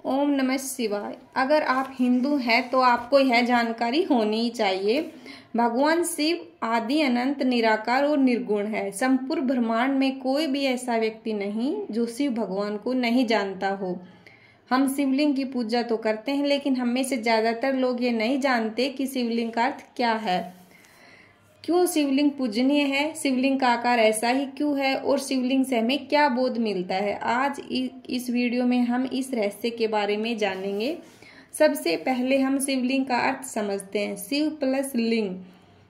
ओम नमः शिवाय। अगर आप हिंदू हैं तो आपको यह जानकारी होनी ही चाहिए। भगवान शिव आदि अनंत निराकार और निर्गुण है। संपूर्ण ब्रह्मांड में कोई भी ऐसा व्यक्ति नहीं जो शिव भगवान को नहीं जानता हो। हम शिवलिंग की पूजा तो करते हैं, लेकिन हम में से ज्यादातर लोग ये नहीं जानते कि शिवलिंग का अर्थ क्या है, क्यों शिवलिंग पूजनीय है, शिवलिंग का आकार ऐसा ही क्यों है और शिवलिंग से हमें क्या बोध मिलता है। आज इस वीडियो में हम इस रहस्य के बारे में जानेंगे। सबसे पहले हम शिवलिंग का अर्थ समझते हैं। शिव प्लस लिंग।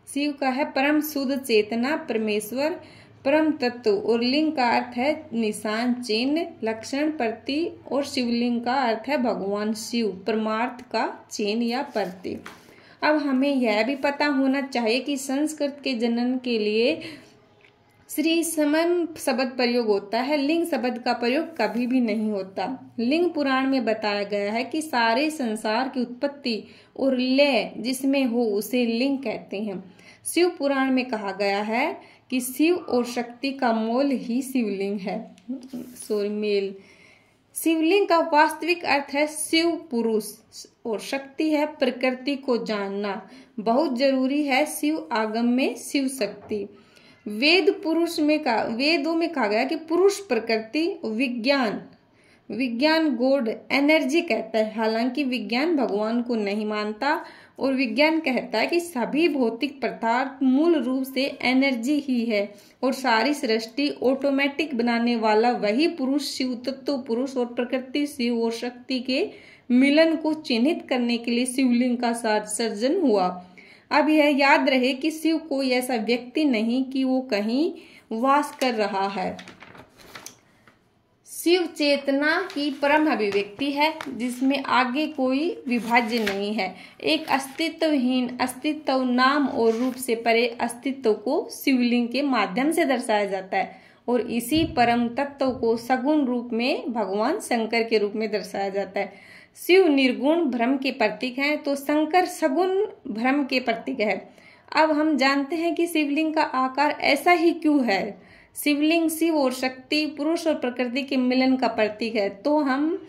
शिव का है परम शुद्ध चेतना, परमेश्वर, परम तत्व, और लिंग का अर्थ है निशान, चिन्ह, लक्षण, प्रति, और शिवलिंग का अर्थ है भगवान शिव, परमार्थ का चिन्ह या प्रति। अब हमें यह भी पता होना चाहिए कि संस्कृत के जनन के लिए श्री समम शब्द प्रयोग होता है, लिंग शब्द का प्रयोग कभी भी नहीं होता। लिंग पुराण में बताया गया है कि सारे संसार की उत्पत्ति और लय जिसमें हो उसे लिंग कहते हैं। शिव पुराण में कहा गया है कि शिव और शक्ति का मोल ही शिवलिंग है। मेल। शिवलिंग का वास्तविक अर्थ है शिव पुरुष और शक्ति है प्रकृति को जानना। बहुत जरूरी है शिव आगम में शिव शक्ति। वेदों में कहा गया कि पुरुष प्रकृति, विज्ञान गॉड एनर्जी कहता है। हालांकि विज्ञान भगवान को नहीं मानता और विज्ञान कहता है कि सभी भौतिक पदार्थ मूल रूप से एनर्जी ही है और सारी सृष्टि ऑटोमेटिक बनाने वाला वही पुरुष शिव तत्व पुरुष और प्रकृति शिव और शक्ति के मिलन को चिन्हित करने के लिए शिवलिंग का सर्जन हुआ। अब यह याद रहे कि शिव कोई ऐसा व्यक्ति नहीं कि वो कहीं वास कर रहा है। शिव चेतना की परम अभिव्यक्ति है जिसमें आगे कोई विभाज्य नहीं है। एक अस्तित्वहीन अस्तित्व, नाम और रूप से परे अस्तित्व को शिवलिंग के माध्यम से दर्शाया जाता है और इसी परम तत्व को सगुण रूप में भगवान शंकर के रूप में दर्शाया जाता है। शिव निर्गुण भ्रम के प्रतीक हैं तो शंकर सगुण भ्रम के प्रतीक है। अब हम जानते हैं कि शिवलिंग का आकार ऐसा ही क्यों है। शिवलिंग शिव और शक्ति, पुरुष और प्रकृति के मिलन का प्रतीक है, तो हम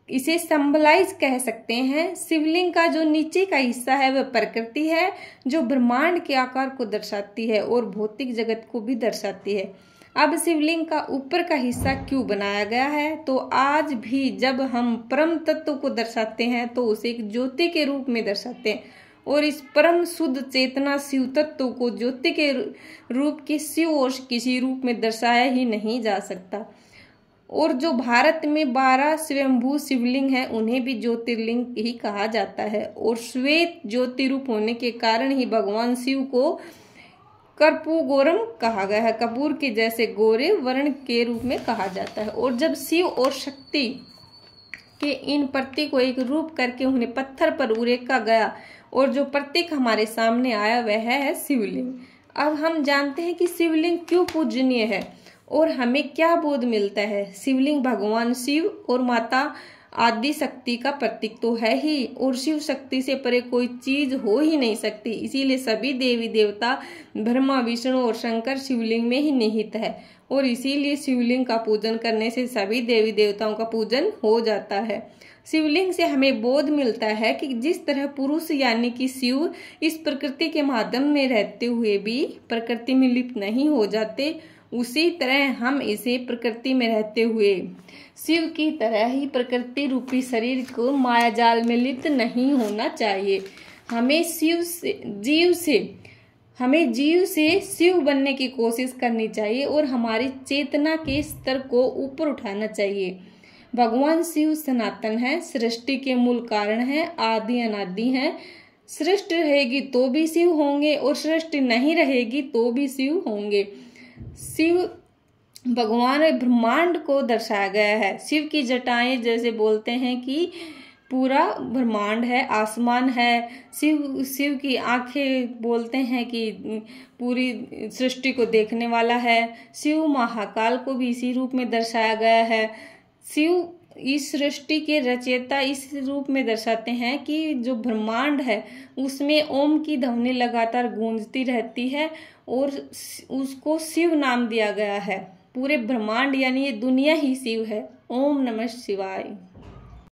इसे सिंबलाइज कह सकते हैं। शिवलिंग का जो नीचे का हिस्सा है वह प्रकृति है जो ब्रह्मांड के आकार को दर्शाती है और भौतिक जगत को भी दर्शाती है। अब शिवलिंग का ऊपर का हिस्सा क्यों बनाया गया है, तो आज भी जब हम परम तत्व को दर्शाते हैं तो उसे एक ज्योति के रूप में दर्शाते हैं और इस परम शुद्ध चेतना शिव तत्व को ज्योति के रूप के शिव और किसी रूप में दर्शाया ही नहीं जा सकता। और जो भारत में 12 स्वयंभू शिवलिंग है उन्हें भी ज्योतिर्लिंग ही कहा जाता है और श्वेत ज्योति रूप होने के कारण ही भगवान शिव को कर्पूगोरम कहा गया है। कपूर के जैसे गोरे वर्ण के रूप में कहा जाता है। और जब शिव और शक्ति के इन प्रतीक को एक रूप करके उन्हें पत्थर पर उरेका गया और जो प्रतीक हमारे सामने आया वह है शिवलिंग। अब हम जानते हैं कि शिवलिंग क्यों पूजनीय है और हमें क्या बोध मिलता है। शिवलिंग भगवान शिव और माता आदि शक्ति का प्रतीक तो है ही और शिव शक्ति से परे कोई चीज हो ही नहीं सकती। इसीलिए सभी देवी देवता ब्रह्मा, विष्णु और शंकर शिवलिंग में ही निहित है और इसीलिए शिवलिंग का पूजन करने से सभी देवी देवताओं का पूजन हो जाता है। शिवलिंग से हमें बोध मिलता है कि जिस तरह पुरुष यानी कि शिव इस प्रकृति के माध्यम में रहते हुए भी प्रकृति में लिप्त नहीं हो जाते, उसी तरह हम इसे प्रकृति में रहते हुए शिव की तरह ही प्रकृति रूपी शरीर को मायाजाल में लिप्त नहीं होना चाहिए। हमें जीव से शिव बनने की कोशिश करनी चाहिए और हमारी चेतना के स्तर को ऊपर उठाना चाहिए। भगवान शिव सनातन है, सृष्टि के मूल कारण है, आदि अनादि है। सृष्टि रहेगी तो भी शिव होंगे और सृष्टि नहीं रहेगी तो भी शिव होंगे। शिव भगवान ब्रह्मांड को दर्शाया गया है। शिव की जटाएं जैसे बोलते हैं कि पूरा ब्रह्मांड है, आसमान है। शिव की आंखें बोलते हैं कि पूरी सृष्टि को देखने वाला है। शिव महाकाल को भी इसी रूप में दर्शाया गया है। शिव इस सृष्टि के रचयिता इस रूप में दर्शाते हैं कि जो ब्रह्मांड है उसमें ओम की ध्वनि लगातार गूंजती रहती है और उसको शिव नाम दिया गया है। पूरे ब्रह्मांड यानी ये दुनिया ही शिव है। ओम नमः शिवाय।